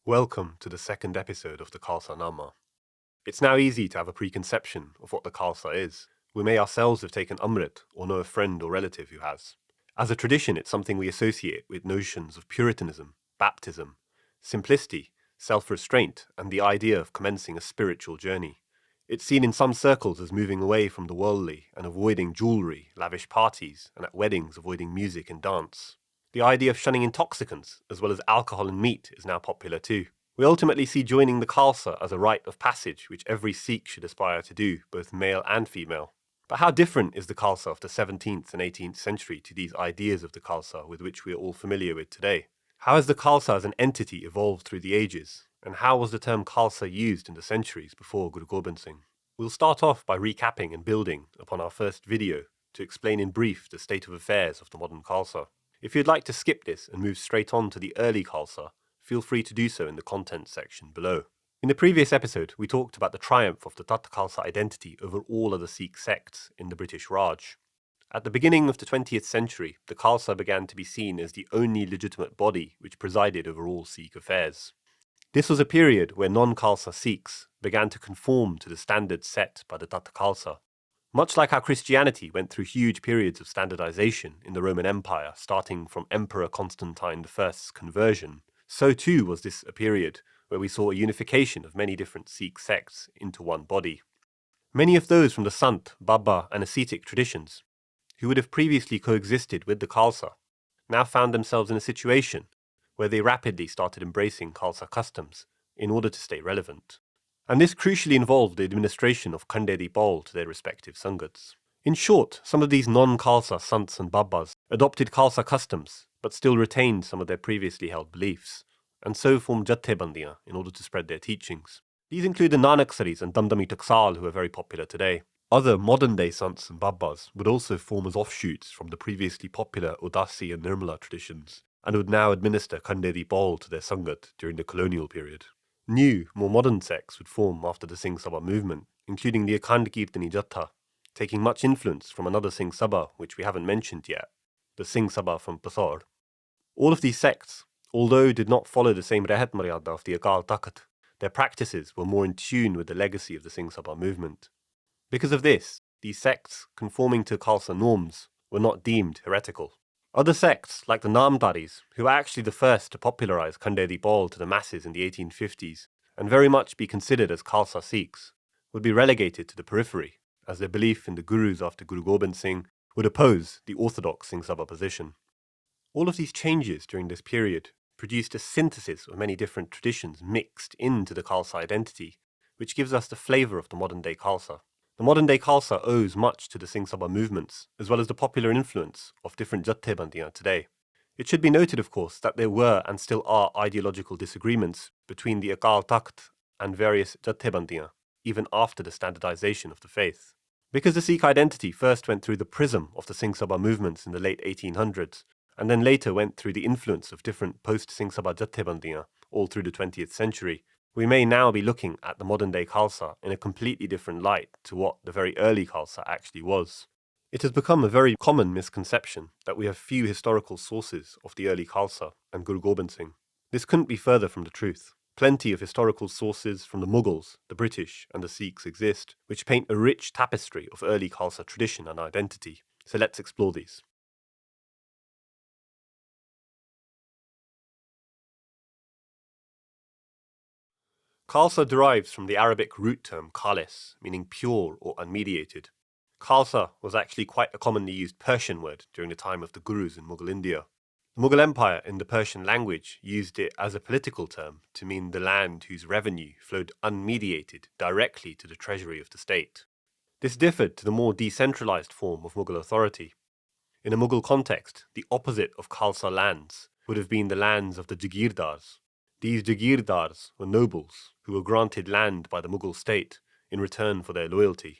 Welcome to the second episode of the Khalsa Nama. It's now easy to have a preconception of what the Khalsa is. We may ourselves have taken Amrit or know a friend or relative who has. As a tradition, it's something we associate with notions of Puritanism, baptism, simplicity, self-restraint, and the idea of commencing a spiritual journey. It's seen in some circles as moving away from the worldly and avoiding jewellery, lavish parties, and at weddings avoiding music and dance. The idea of shunning intoxicants, as well as alcohol and meat, is now popular too. We ultimately see joining the Khalsa as a rite of passage which every Sikh should aspire to do, both male and female. But how different is the Khalsa of the 17th and 18th century to these ideas of the Khalsa with which we are all familiar with today? How has the Khalsa as an entity evolved through the ages? And how was the term Khalsa used in the centuries before Guru Gobind Singh? We'll start off by recapping and building upon our first video to explain in brief the state of affairs of the modern Khalsa. If you'd like to skip this and move straight on to the early Khalsa, feel free to do so in the contents section below. In the previous episode, we talked about the triumph of the Tat Khalsa identity over all other Sikh sects in the British Raj. At the beginning of the 20th century, the Khalsa began to be seen as the only legitimate body which presided over all Sikh affairs. This was a period where non-Khalsa Sikhs began to conform to the standards set by the Tat Khalsa. Much like how Christianity went through huge periods of standardization in the Roman Empire, starting from Emperor Constantine I's conversion, so too was this a period where we saw a unification of many different Sikh sects into one body. Many of those from the Sant, Baba and ascetic traditions, who would have previously coexisted with the Khalsa, now found themselves in a situation where they rapidly started embracing Khalsa customs in order to stay relevant. And this crucially involved the administration of Khandedi Paul to their respective Sangats. In short, some of these non-Khalsa Sants and Babbas adopted Khalsa customs, but still retained some of their previously held beliefs, and so formed Jathebandiyan in order to spread their teachings. These include the Nanaksaris and Damdami Taksal, who are very popular today. Other modern-day Sants and Babbas would also form as offshoots from the previously popular Udasi and Nirmala traditions, and would now administer Khandedi Paul to their Sangat during the colonial period. New, more modern sects would form after the Singh Sabha movement, including the Akhand Kirtani Jatha, taking much influence from another Singh Sabha which we haven't mentioned yet, the Singh Sabha from Pasar. All of these sects, although did not follow the same Rehat Maryada of the Akal Takht, their practices were more in tune with the legacy of the Singh Sabha movement. Because of this, these sects, conforming to Khalsa norms, were not deemed heretical. Other sects, like the Namdaris, who were actually the first to popularize Khandedi Paul to the masses in the 1850s, and very much be considered as Khalsa Sikhs, would be relegated to the periphery, as their belief in the Gurus after Guru Gobind Singh would oppose the orthodox Singh Sabha position. All of these changes during this period produced a synthesis of many different traditions mixed into the Khalsa identity, which gives us the flavour of the modern-day Khalsa. The modern-day Khalsa owes much to the Singh Sabha movements, as well as the popular influence of different Jathebandiyan today. It should be noted, of course, that there were and still are ideological disagreements between the Akal Takht and various Jathebandiyan, even after the standardization of the faith. Because the Sikh identity first went through the prism of the Singh Sabha movements in the late 1800s, and then later went through the influence of different post-Singh Sabha Jathebandiyan all through the 20th century, we may now be looking at the modern-day Khalsa in a completely different light to what the very early Khalsa actually was. It has become a very common misconception that we have few historical sources of the early Khalsa and Guru Gobind Singh. This couldn't be further from the truth. Plenty of historical sources from the Mughals, the British, and the Sikhs exist, which paint a rich tapestry of early Khalsa tradition and identity. So let's explore these. Khalsa derives from the Arabic root term khalis, meaning pure or unmediated. Khalsa was actually quite a commonly used Persian word during the time of the Gurus in Mughal India. The Mughal Empire in the Persian language used it as a political term to mean the land whose revenue flowed unmediated directly to the treasury of the state. This differed to the more decentralized form of Mughal authority. In a Mughal context, the opposite of Khalsa lands would have been the lands of the Jagirdars. These Jagirdars were nobles who were granted land by the Mughal state in return for their loyalty.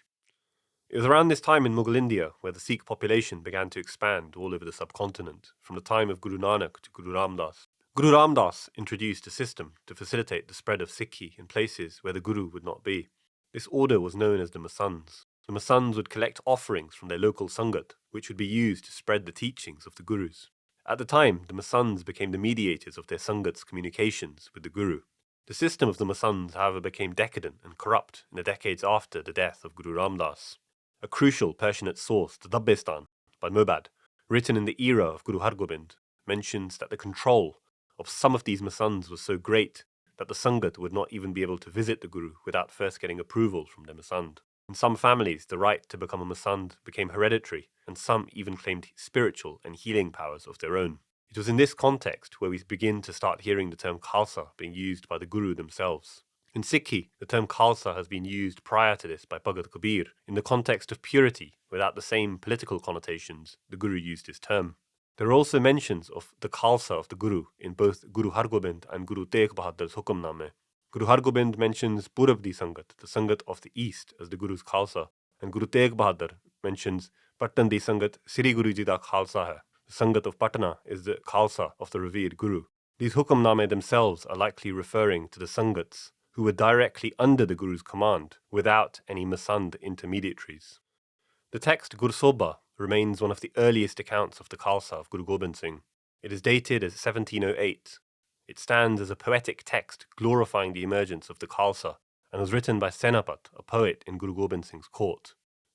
It was around this time in Mughal India where the Sikh population began to expand all over the subcontinent, from the time of Guru Nanak to Guru Ramdas. Guru Ramdas introduced a system to facilitate the spread of Sikhi in places where the Guru would not be. This order was known as the Masaands. The Masaands would collect offerings from their local Sangat, which would be used to spread the teachings of the Gurus. At the time, the Masaands became the mediators of their Sangats' communications with the Guru. The system of the Masaands, however, became decadent and corrupt in the decades after the death of Guru Ramdas. A crucial Persianate source, the Dabbestan, by Mobad, written in the era of Guru Hargobind, mentions that the control of some of these Masaands was so great that the Sangat would not even be able to visit the Guru without first getting approval from the Masaand. In some families, the right to become a Masaand became hereditary, and some even claimed spiritual and healing powers of their own. It was in this context where we begin to start hearing the term Khalsa being used by the Guru themselves. In Sikhi, the term Khalsa has been used prior to this by Bhagat Kabir in the context of purity, without the same political connotations the Guru used his term. There are also mentions of the Khalsa of the Guru in both Guru Hargobind and Guru Tegh Bahadur's Hukamname. Guru Hargobind mentions Purabdi Sangat, the Sangat of the East, as the Guru's Khalsa, and Guru Tegh Bahadur mentions Patandi Sangat Sri Guru Ji da Khalsa hai. The Sangat of Patna is the Khalsa of the revered Guru. These Hukamname themselves are likely referring to the Sangats who were directly under the Guru's command, without any Masaand intermediaries. The text Gursoba remains one of the earliest accounts of the Khalsa of Guru Gobind Singh. It is dated as 1708. It stands as a poetic text glorifying the emergence of the Khalsa, and was written by Senapat, a poet in Guru Gobind Singh's court.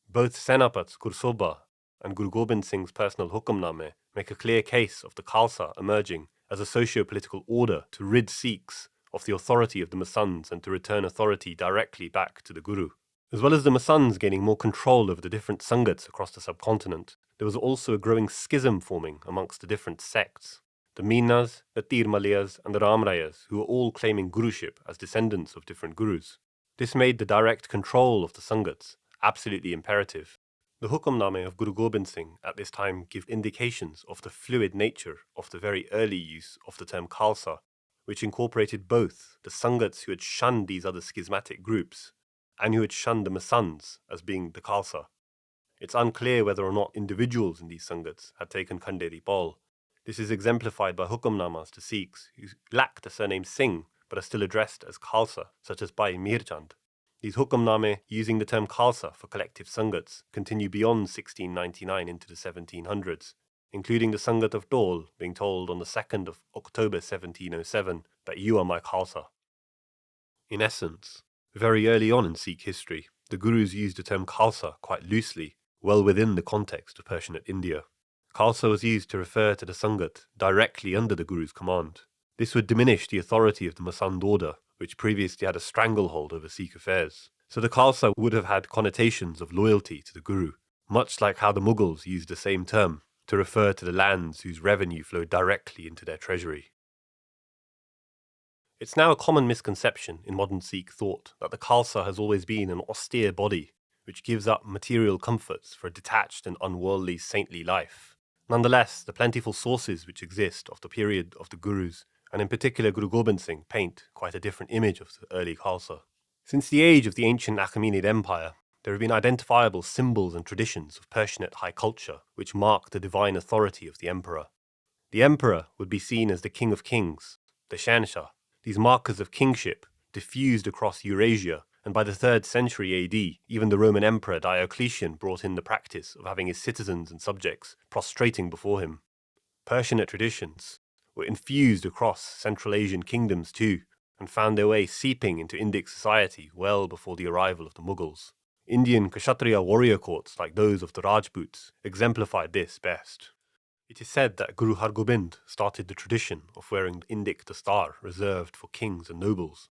Both Senapat's Gursoba and Guru Gobind Singh's personal Hukamname make a clear case of the Khalsa emerging as a socio-political order to rid Sikhs of the authority of the Masaands and to return authority directly back to the Guru. As well as the Masaands gaining more control over the different Sangats across the subcontinent, there was also a growing schism forming amongst the different sects. The Meenas, the Tirmaliyas, and the Ramrayas, who were all claiming Guruship as descendants of different Gurus. This made the direct control of the Sangats absolutely imperative. The Hukamname of Guru Gobind Singh at this time give indications of the fluid nature of the very early use of the term Khalsa, which incorporated both the Sangats who had shunned these other schismatic groups and who had shunned the Masaands as being the Khalsa. It's unclear whether or not individuals in these Sangats had taken Khanderi Paul. This is exemplified by Hukamnamas to Sikhs who lack the surname Singh but are still addressed as Khalsa, such as Bhai Mirchand. These Hukamname, using the term Khalsa for collective Sangats, continue beyond 1699 into the 1700s, including the Sangat of Dole being told on the 2nd of October 1707 that you are my Khalsa. In essence, very early on in Sikh history, the Gurus used the term Khalsa quite loosely, well within the context of Persianate India. Khalsa was used to refer to the Sangat directly under the Guru's command. This would diminish the authority of the Masaand order, which previously had a stranglehold over Sikh affairs. So the Khalsa would have had connotations of loyalty to the Guru, much like how the Mughals used the same term to refer to the lands whose revenue flowed directly into their treasury. It's now a common misconception in modern Sikh thought that the Khalsa has always been an austere body, which gives up material comforts for a detached and unworldly saintly life. Nonetheless, the plentiful sources which exist of the period of the Gurus, and in particular Guru Gobind Singh, paint quite a different image of the early Khalsa. Since the age of the ancient Achaemenid Empire, there have been identifiable symbols and traditions of Persianate high culture which mark the divine authority of the emperor. The emperor would be seen as the king of kings, the Shahnshah. These markers of kingship diffused across Eurasia, and by the 3rd century AD, even the Roman Emperor Diocletian brought in the practice of having his citizens and subjects prostrating before him. Persianate traditions were infused across Central Asian kingdoms too, and found their way seeping into Indic society well before the arrival of the Mughals. Indian Kshatriya warrior courts like those of the Rajputs exemplified this best. It is said that Guru Hargobind started the tradition of wearing the Indic dastar reserved for kings and nobles,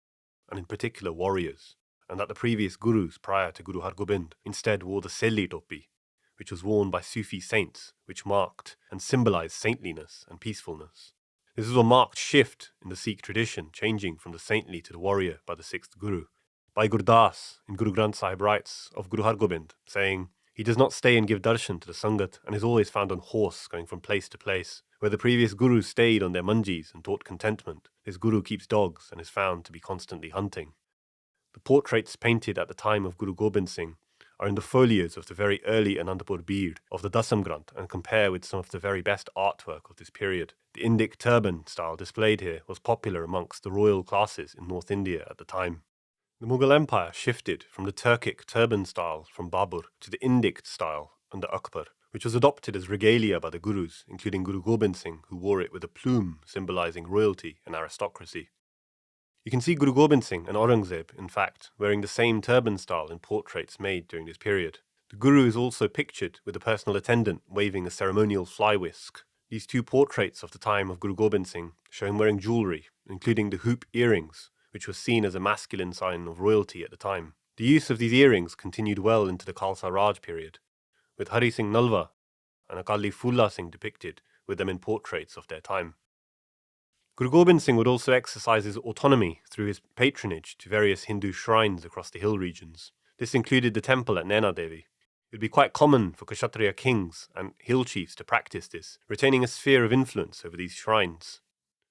and in particular warriors, and that the previous Gurus prior to Guru Hargobind instead wore the Seli topi, which was worn by Sufi saints, which marked and symbolized saintliness and peacefulness. This was a marked shift in the Sikh tradition, changing from the saintly to the warrior by the 6th Guru. Bhai Gurdas in Guru Granth Sahib writes of Guru Hargobind, saying, "He does not stay and give darshan to the Sangat and is always found on horse going from place to place. Where the previous Gurus stayed on their manjis and taught contentment, this Guru keeps dogs and is found to be constantly hunting." The portraits painted at the time of Guru Gobind Singh are in the folios of the very early Anandpur beard of the Dasam Granth and compare with some of the very best artwork of this period. The Indic turban style displayed here was popular amongst the royal classes in North India at the time. The Mughal Empire shifted from the Turkic turban style from Babur to the Indic style under Akbar, which was adopted as regalia by the Gurus, including Guru Gobind Singh, who wore it with a plume symbolizing royalty and aristocracy. You can see Guru Gobind Singh and Aurangzeb, in fact, wearing the same turban style in portraits made during this period. The Guru is also pictured with a personal attendant waving a ceremonial fly whisk. These two portraits of the time of Guru Gobind Singh show him wearing jewellery, including the hoop earrings, which was seen as a masculine sign of royalty at the time. The use of these earrings continued well into the Khalsa Raj period, with Hari Singh Nalwa and Akali Fulla Singh depicted with them in portraits of their time. Guru Gobind Singh would also exercise his autonomy through his patronage to various Hindu shrines across the hill regions. This included the temple at Naina Devi. It would be quite common for Kshatriya kings and hill chiefs to practice this, retaining a sphere of influence over these shrines.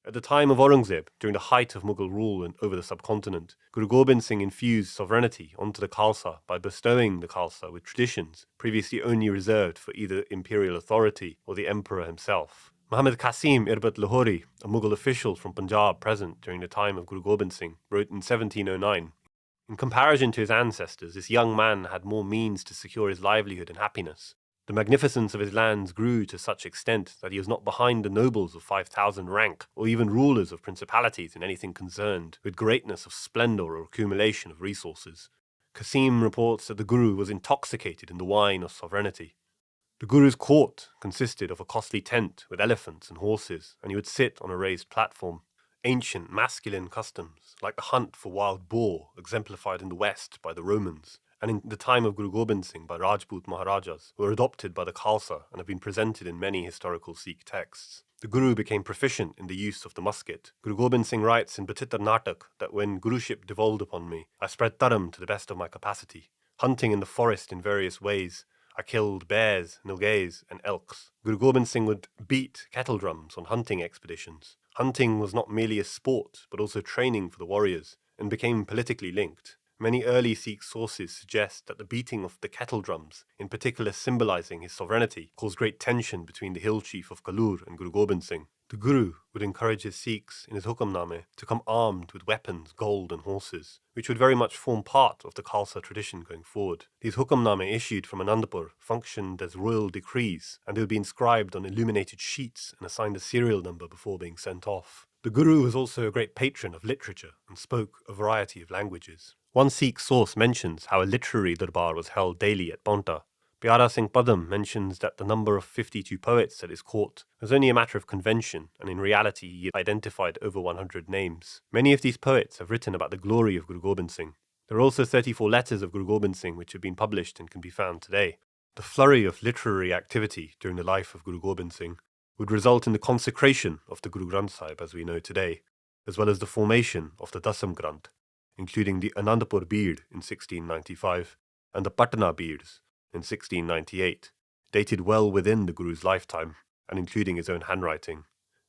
At the time of Aurangzeb, during the height of Mughal rule over the subcontinent, Guru Gobind Singh infused sovereignty onto the Khalsa by bestowing the Khalsa with traditions previously only reserved for either imperial authority or the emperor himself. Muhammad Qasim Irbat Lahori, a Mughal official from Punjab present during the time of Guru Gobind Singh, wrote in 1709, "In comparison to his ancestors, this young man had more means to secure his livelihood and happiness. The magnificence of his lands grew to such extent that he was not behind the nobles of 5,000 rank, or even rulers of principalities in anything concerned with greatness of splendour or accumulation of resources." Qasim reports that the Guru was intoxicated in the wine of sovereignty. The Guru's court consisted of a costly tent with elephants and horses, and he would sit on a raised platform. Ancient masculine customs, like the hunt for wild boar, exemplified in the West by the Romans, and in the time of Guru Gobind Singh by Rajput Maharajas, were adopted by the Khalsa and have been presented in many historical Sikh texts. The Guru became proficient in the use of the musket. Guru Gobind Singh writes in Batitar Natak that when Guruship devolved upon me, I spread dharam to the best of my capacity, hunting in the forest in various ways. I killed bears, nilgays, and elks. Guru Gobind Singh would beat kettle drums on hunting expeditions. Hunting was not merely a sport, but also training for the warriors, and became politically linked. Many early Sikh sources suggest that the beating of the kettle drums, in particular symbolizing his sovereignty, caused great tension between the hill chief of Kalur and Guru Gobind Singh. The Guru would encourage his Sikhs in his hukamnamei to come armed with weapons, gold and horses, which would very much form part of the Khalsa tradition going forward. These hukamnamei issued from Anandapur functioned as royal decrees, and they would be inscribed on illuminated sheets and assigned a serial number before being sent off. The Guru was also a great patron of literature and spoke a variety of languages. One Sikh source mentions how a literary darbar was held daily at Paonta. Pyara Singh Padam mentions that the number of 52 poets at his court was only a matter of convention, and in reality he identified over 100 names. Many of these poets have written about the glory of Guru Gobind Singh. There are also 34 letters of Guru Gobind Singh which have been published and can be found today. The flurry of literary activity during the life of Guru Gobind Singh would result in the consecration of the Guru Granth Sahib as we know today, as well as the formation of the Dasam Granth, including the Anandapur Beard in 1695 and the Patna Beards in 1698, dated well within the Guru's lifetime and including his own handwriting.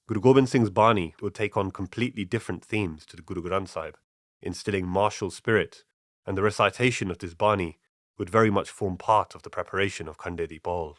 Guru Gobind Singh's Bani would take on completely different themes to the Guru Granth Sahib, instilling martial spirit, and the recitation of this Bani would very much form part of the preparation of Khande Di Paul.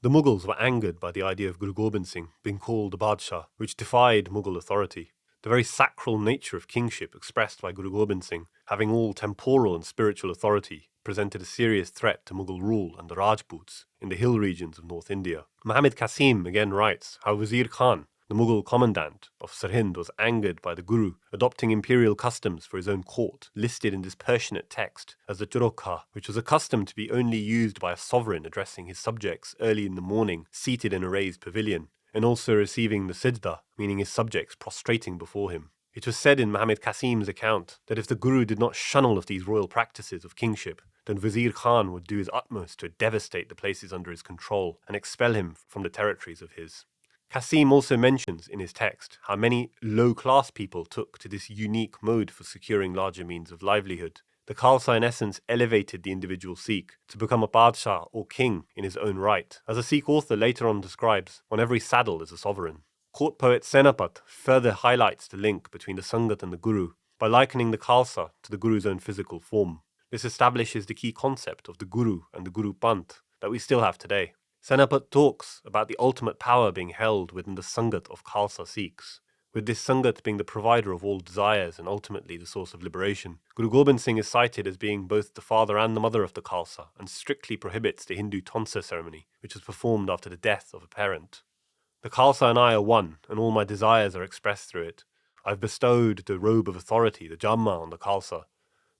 The Mughals were angered by the idea of Guru Gobind Singh being called the Badshah, which defied Mughal authority. The very sacral nature of kingship expressed by Guru Gobind Singh, having all temporal and spiritual authority, presented a serious threat to Mughal rule and the Rajputs in the hill regions of North India. Muhammad Qasim again writes how Wazir Khan, the Mughal commandant of Sirhind, was angered by the Guru adopting imperial customs for his own court, listed in this Persianate text as the Churokha, which was a custom to be only used by a sovereign addressing his subjects early in the morning, seated in a raised pavilion, and also receiving the Sijda, meaning his subjects prostrating before him. It was said in Muhammad Qasim's account that if the Guru did not shun all of these royal practices of kingship, then Wazir Khan would do his utmost to devastate the places under his control and expel him from the territories of his. Qasim also mentions in his text how many low-class people took to this unique mode for securing larger means of livelihood. The Khalsa in essence elevated the individual Sikh to become a Badshah or king in his own right. As a Sikh author later on describes, on every saddle is a sovereign. Court poet Senapat further highlights the link between the Sangat and the Guru by likening the Khalsa to the Guru's own physical form. This establishes the key concept of the Guru and the Guru Panth that we still have today. Senapat talks about the ultimate power being held within the Sangat of Khalsa Sikhs. with this Sangat being the provider of all desires and ultimately the source of liberation. Guru Gobind Singh is cited as being both the father and the mother of the Khalsa, and strictly prohibits the Hindu Tonsa ceremony, which was performed after the death of a parent. The Khalsa and I are one, and all my desires are expressed through it. I've bestowed the robe of authority, the Jamma, on the Khalsa.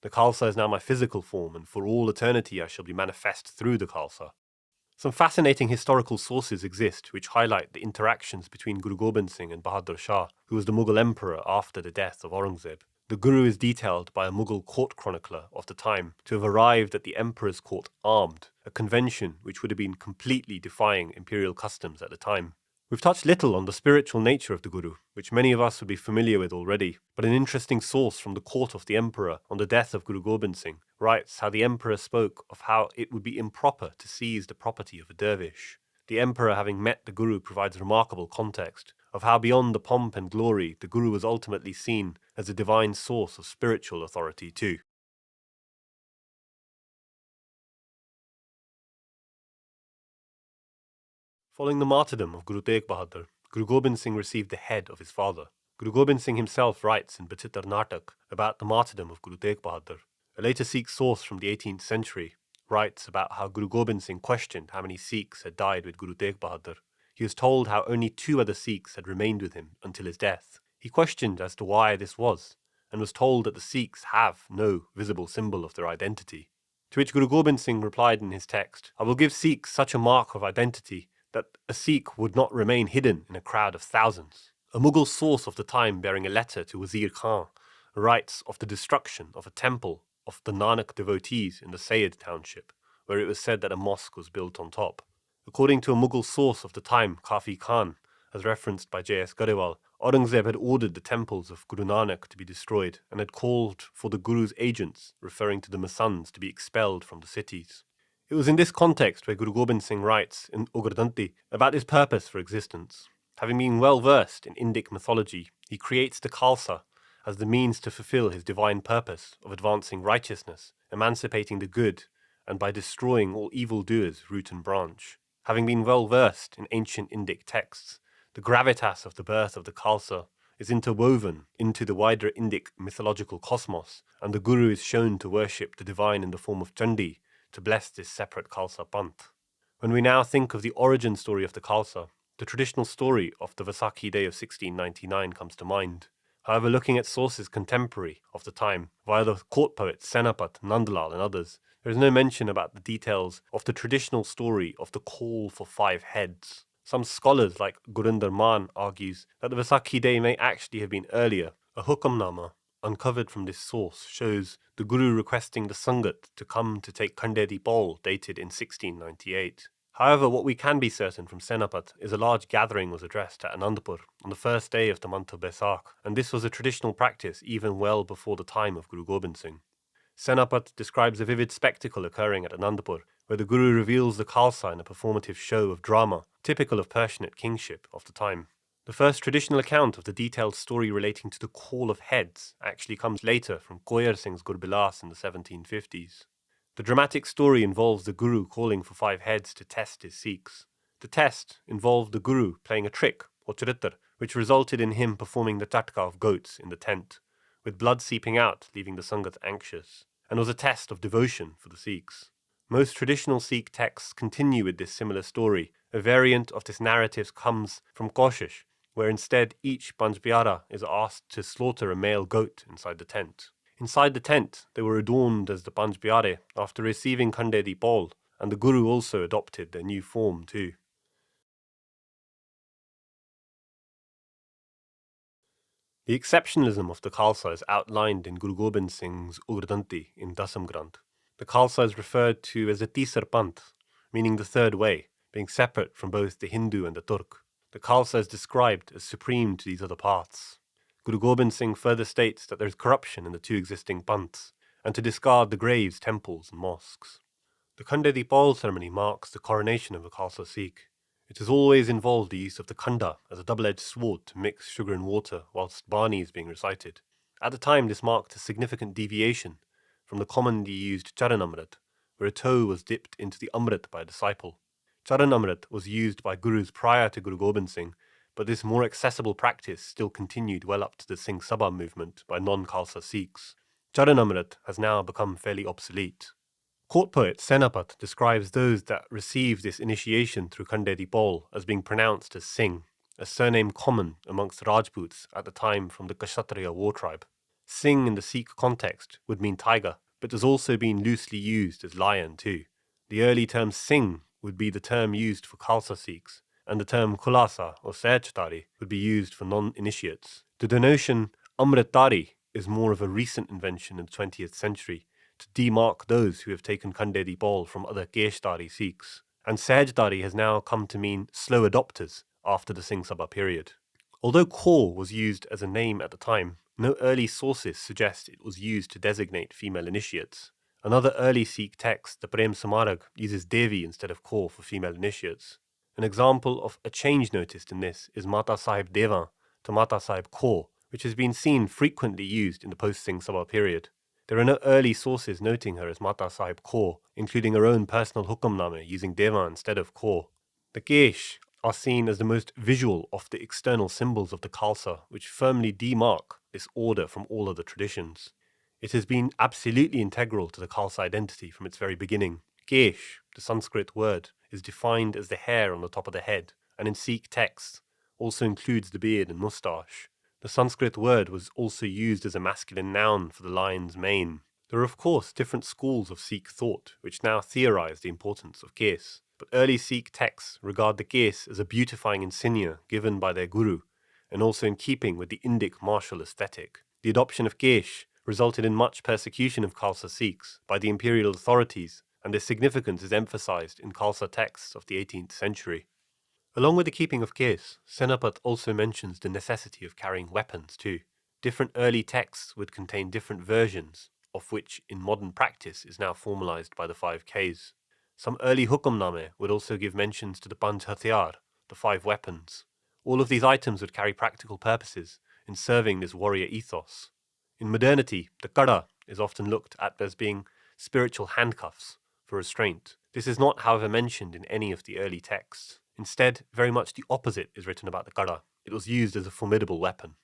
The Khalsa is now my physical form, and for all eternity I shall be manifest through the Khalsa. Some fascinating historical sources exist which highlight the interactions between Guru Gobind Singh and Bahadur Shah, who was the Mughal emperor after the death of Aurangzeb. The Guru is detailed by a Mughal court chronicler of the time to have arrived at the emperor's court armed, a convention which would have been completely defying imperial customs at the time. We've touched little on the spiritual nature of the Guru, which many of us would be familiar with already, but an interesting source from the court of the emperor on the death of Guru Gobind Singh writes how the emperor spoke of how it would be improper to seize the property of a dervish. The emperor, having met the Guru, provides remarkable context of how beyond the pomp and glory the Guru was ultimately seen as a divine source of spiritual authority too. Following the martyrdom of Guru Tegh Bahadur, Guru Gobind Singh received the head of his father. Guru Gobind Singh himself writes in Bachitar Natak about the martyrdom of Guru Tegh Bahadur. A later Sikh source from the 18th century writes about how Guru Gobind Singh questioned how many Sikhs had died with Guru Tegh Bahadur. He was told how only 2 other Sikhs had remained with him until his death. He questioned as to why this was, and was told that the Sikhs have no visible symbol of their identity. To which Guru Gobind Singh replied in his text, "I will give Sikhs such a mark of identity that a Sikh would not remain hidden in a crowd of thousands." A Mughal source of the time bearing a letter to Wazir Khan writes of the destruction of a temple of the Nanak devotees in the Sayyid township, where it was said that a mosque was built on top. According to a Mughal source of the time, Kafi Khan, as referenced by J.S. Garewal, Aurangzeb had ordered the temples of Guru Nanak to be destroyed and had called for the Guru's agents, referring to the Masaands, to be expelled from the cities. It was in this context where Guru Gobind Singh writes in Ugurdanti about his purpose for existence. Having been well versed in Indic mythology, he creates the Khalsa as the means to fulfill his divine purpose of advancing righteousness, emancipating the good, and by destroying all evildoers root and branch. Having been well versed in ancient Indic texts, the gravitas of the birth of the Khalsa is interwoven into the wider Indic mythological cosmos, and the Guru is shown to worship the divine in the form of Chandi, to bless this separate Khalsa Panth. When we now think of the origin story of the Khalsa, the traditional story of the Vaisakhi Day of 1699 comes to mind. However, looking at sources contemporary of the time, via the court poets Senapat, Nandlal and others, there is no mention about the details of the traditional story of the call for 5 heads. Some scholars like Gurinder Maan argues that the Vaisakhi Day may actually have been earlier. A Hukamnama uncovered from this source shows the Guru requesting the Sangat to come to take Khande di Paul, dated in 1698. However, what we can be certain from Senapat is a large gathering was addressed at Anandpur on the first day of the month of Baisakh, and this was a traditional practice even well before the time of Guru Gobind Singh. Senapat describes a vivid spectacle occurring at Anandpur, where the Guru reveals the Khalsa in a performative show of drama, typical of Persianate kingship of the time. The first traditional account of the detailed story relating to the call of heads actually comes later from Koyar Singh's Gurbilas in the 1750s. The dramatic story involves the Guru calling for 5 heads to test his Sikhs. The test involved the Guru playing a trick, or charitar, which resulted in him performing the tatka of goats in the tent, with blood seeping out, leaving the Sangat anxious, and was a test of devotion for the Sikhs. Most traditional Sikh texts continue with this similar story. A variant of this narrative comes from Koshish, where instead each Panjbyara is asked to slaughter a male goat inside the tent. Inside the tent, they were adorned as the Panjbyare after receiving Khande di Paul, and the Guru also adopted their new form too. The exceptionalism of the Khalsa is outlined in Guru Gobind Singh's Ugurdanti in Dasam Granth. The Khalsa is referred to as the Tisar Panth, meaning the third way, being separate from both the Hindu and the Turk. The Khalsa is described as supreme to these other paths. Guru Gobind Singh further states that there is corruption in the 2 existing panths, and to discard the graves, temples, and mosques. The Khande di Paul ceremony marks the coronation of a Khalsa Sikh. It has always involved the use of the khanda as a double-edged sword to mix sugar and water whilst Bani is being recited. At the time, this marked a significant deviation from the commonly used Charanamrit, where a toe was dipped into the Amrit by a disciple. Charanamrit was used by Gurus prior to Guru Gobind Singh, but this more accessible practice still continued well up to the Singh Sabha movement by non-Khalsa Sikhs. Charanamrit has now become fairly obsolete. Court poet Senapat describes those that receive this initiation through Khandedi Paul as being pronounced as Singh, a surname common amongst Rajputs at the time from the Kshatriya war tribe. Singh in the Sikh context would mean tiger, but has also been loosely used as lion too. The early term Singh would be the term used for Khalsa Sikhs, and the term Khulasa or Sehjdari would be used for non-initiates. The denotion Amritdari is more of a recent invention in the 20th century to demark those who have taken Khandedi Paul from other Keshdari Sikhs, and Sehjdari has now come to mean slow adopters after the Singh Sabha period. Although Kaur was used as a name at the time, no early sources suggest it was used to designate female initiates. Another early Sikh text, the Prem Samarag, uses Devi instead of Kaur for female initiates. An example of a change noticed in this is Mata Sahib Devan to Mata Sahib Kaur, which has been seen frequently used in the post-Singh Sabha period. There are no early sources noting her as Mata Sahib Kaur, including her own personal hukamname using Devan instead of Kaur. The Kesh are seen as the most visual of the external symbols of the Khalsa, which firmly demark this order from all other traditions. It has been absolutely integral to the Khalsa identity from its very beginning. Kesh, the Sanskrit word, is defined as the hair on the top of the head, and in Sikh texts also includes the beard and moustache. The Sanskrit word was also used as a masculine noun for the lion's mane. There are of course different schools of Sikh thought which now theorize the importance of Kes, but early Sikh texts regard the Kes as a beautifying insignia given by their guru, and also in keeping with the Indic martial aesthetic. The adoption of Kesh resulted in much persecution of Khalsa Sikhs by the Imperial authorities, and their significance is emphasized in Khalsa texts of the 18th century. Along with the keeping of Kes, Senapat also mentions the necessity of carrying weapons too. Different early texts would contain different versions, of which in modern practice is now formalized by the 5 Ks. Some early hukamname would also give mentions to the Panj Hathiar, the 5 weapons. All of these items would carry practical purposes in serving this warrior ethos. In modernity, the kada is often looked at as being spiritual handcuffs for restraint. This is not, however, mentioned in any of the early texts. Instead, very much the opposite is written about the kada. It was used as a formidable weapon.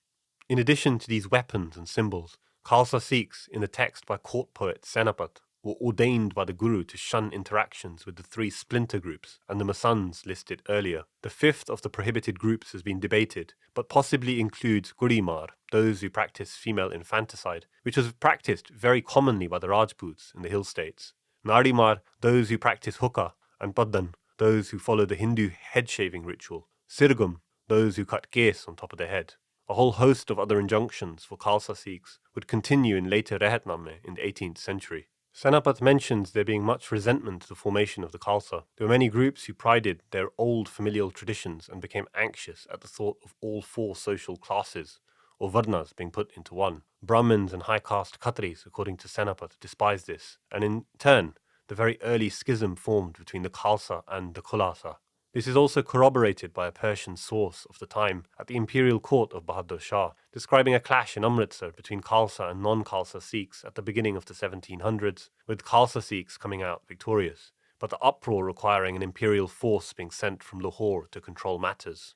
In addition to these weapons and symbols, Khalsa Sikhs in the text by court poet Senapat were ordained by the Guru to shun interactions with the 3 splinter groups and the Masaands listed earlier. The 5th of the prohibited groups has been debated, but possibly includes Gurimar, those who practice female infanticide, which was practiced very commonly by the Rajputs in the hill states. Narimar, those who practice hukka, and Paddan, those who follow the Hindu head-shaving ritual. Sirgum, those who cut kes on top of their head. A whole host of other injunctions for Khalsa Sikhs would continue in later rehitnamei in the 18th century. Senapat mentions there being much resentment to the formation of the Khalsa. There were many groups who prided their old familial traditions and became anxious at the thought of all 4 social classes, or varnas, being put into one. Brahmins and high-caste Khatris, according to Senapat, despised this, and in turn, the very early schism formed between the Khalsa and the Khulasa. This is also corroborated by a Persian source of the time at the Imperial court of Bahadur Shah, describing a clash in Amritsar between Khalsa and non-Khalsa Sikhs at the beginning of the 1700s, with Khalsa Sikhs coming out victorious, but the uproar requiring an imperial force being sent from Lahore to control matters.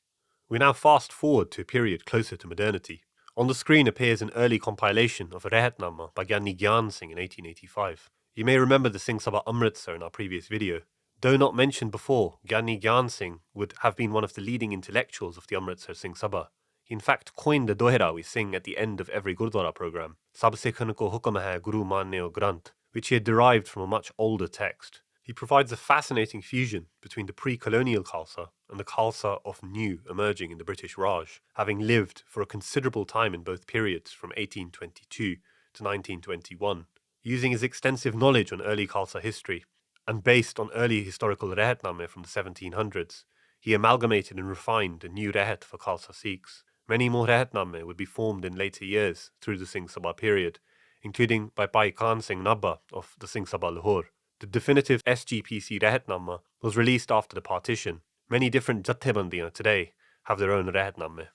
We now fast forward to a period closer to modernity. On the screen appears an early compilation of a Rehatnama by Gyani Gyan Singh in 1885. You may remember the Singh Sabha Amritsar in our previous video. Though not mentioned before, Gyani Gyan Singh would have been one of the leading intellectuals of the Amritsar Singh Sabha. He in fact coined the dohera we sing at the end of every Gurdwara program, Sab Sikhn ko hukam hai Guru Manne Granth, which he had derived from a much older text. He provides a fascinating fusion between the pre-colonial Khalsa and the Khalsa of new emerging in the British Raj, having lived for a considerable time in both periods from 1822 to 1921. Using his extensive knowledge on early Khalsa history, and based on early historical rehetnamei from the 1700s, he amalgamated and refined a new rehet for Khalsa Sikhs. Many more rehetnamei would be formed in later years through the Singh Sabha period, including by Bhai Khan Singh Nabha of the Singh Sabha Lahore. The definitive SGPC rehetnama was released after the partition. Many different jathebandiyan today have their own rehetnamei.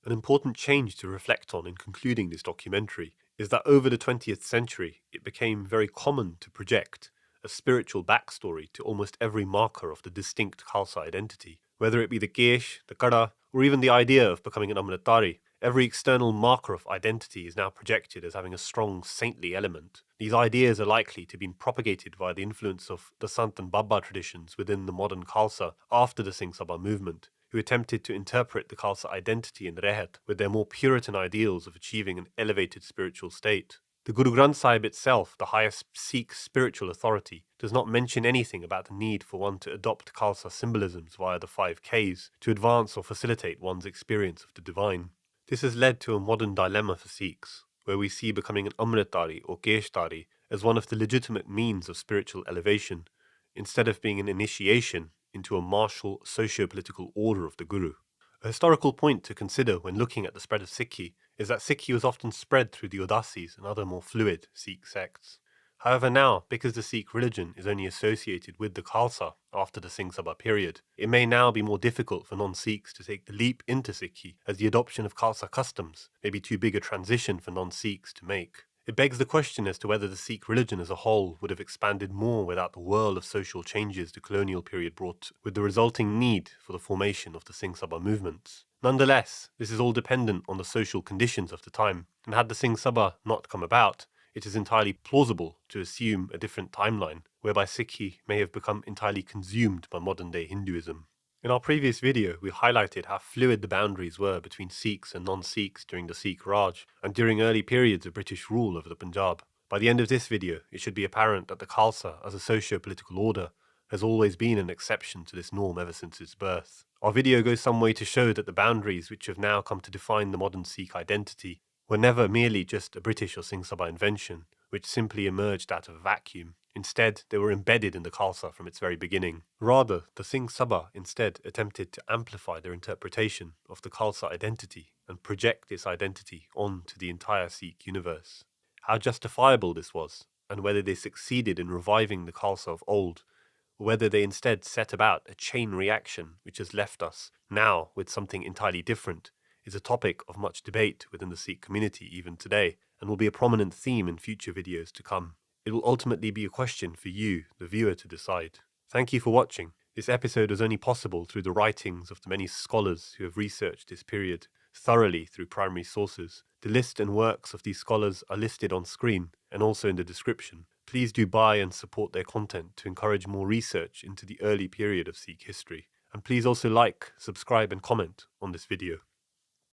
An important change to reflect on in concluding this documentary is that over the 20th century it became very common to project a spiritual backstory to almost every marker of the distinct Khalsa identity. Whether it be the Kesh, the Kada, or even the idea of becoming an Amritdhari, every external marker of identity is now projected as having a strong saintly element. These ideas are likely to have been propagated via the influence of the Sant and Babba traditions within the modern Khalsa after the Singh Sabha movement, who attempted to interpret the Khalsa identity and rehat with their more Puritan ideals of achieving an elevated spiritual state. The Guru Granth Sahib itself, the highest Sikh spiritual authority, does not mention anything about the need for one to adopt Khalsa symbolisms via the 5Ks to advance or facilitate one's experience of the divine. This has led to a modern dilemma for Sikhs, where we see becoming an Amritdhari or Keshdhari as one of the legitimate means of spiritual elevation, instead of being an initiation into a martial socio-political order of the Guru. A historical point to consider when looking at the spread of Sikhi is that Sikhi was often spread through the Udasis and other more fluid Sikh sects. However now, because the Sikh religion is only associated with the Khalsa after the Singh Sabha period, it may now be more difficult for non-Sikhs to take the leap into Sikhi, as the adoption of Khalsa customs may be too big a transition for non-Sikhs to make. It begs the question as to whether the Sikh religion as a whole would have expanded more without the whirl of social changes the colonial period brought, with the resulting need for the formation of the Singh Sabha movements. Nonetheless, this is all dependent on the social conditions of the time, and had the Singh Sabha not come about, it is entirely plausible to assume a different timeline, whereby Sikhi may have become entirely consumed by modern-day Hinduism. In our previous video, we highlighted how fluid the boundaries were between Sikhs and non-Sikhs during the Sikh Raj, and during early periods of British rule over the Punjab. By the end of this video, it should be apparent that the Khalsa, as a socio-political order, has always been an exception to this norm ever since its birth. Our video goes some way to show that the boundaries which have now come to define the modern Sikh identity were never merely just a British or Singh Sabha invention, which simply emerged out of a vacuum. Instead, they were embedded in the Khalsa from its very beginning. Rather, the Singh Sabha instead attempted to amplify their interpretation of the Khalsa identity and project this identity onto the entire Sikh universe. How justifiable this was, and whether they succeeded in reviving the Khalsa of old, or whether they instead set about a chain reaction which has left us now with something entirely different, is a topic of much debate within the Sikh community even today, and will be a prominent theme in future videos to come. It will ultimately be a question for you, the viewer, to decide. Thank you for watching. This episode was only possible through the writings of the many scholars who have researched this period thoroughly through primary sources. The list and works of these scholars are listed on screen and also in the description. Please do buy and support their content to encourage more research into the early period of Sikh history. And please also like, subscribe and comment on this video.